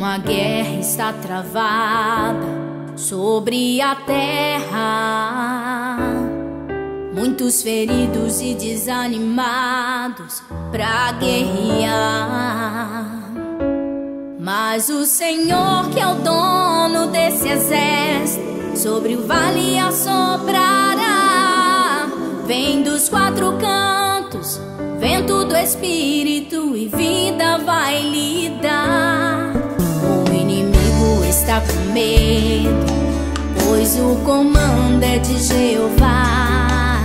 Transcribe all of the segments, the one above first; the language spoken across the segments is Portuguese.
Uma guerra está travada sobre a terra, muitos feridos e desanimados pra guerrear. Mas o Senhor, que é o dono desse exército, sobre o vale assoprará. Vem dos quatro cantos, vento do Espírito, e vida vai lhe dar. O inimigo está com medo, pois o comando é de Jeová.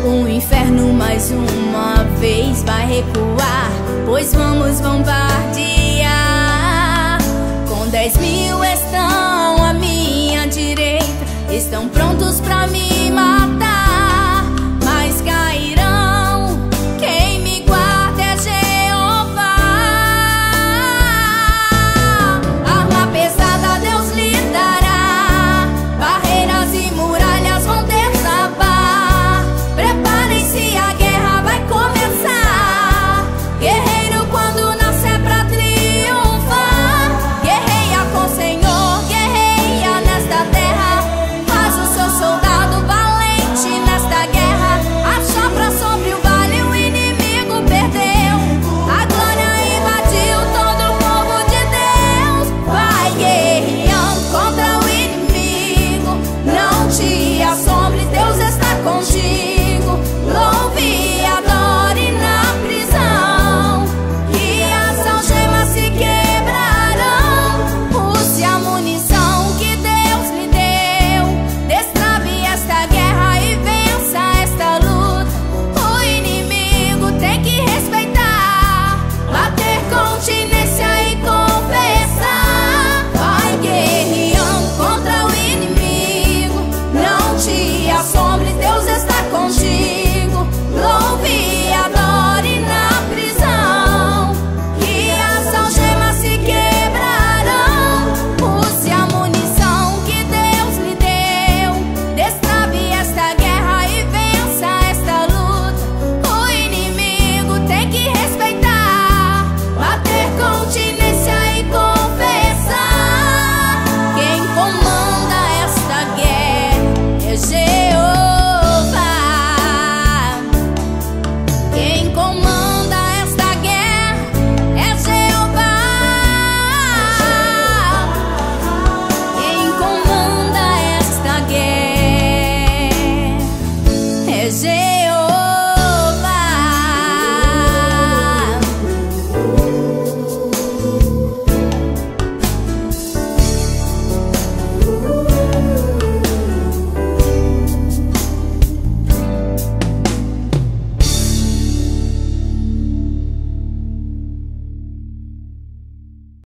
O inferno mais uma vez vai recuar, pois vamos bombardear.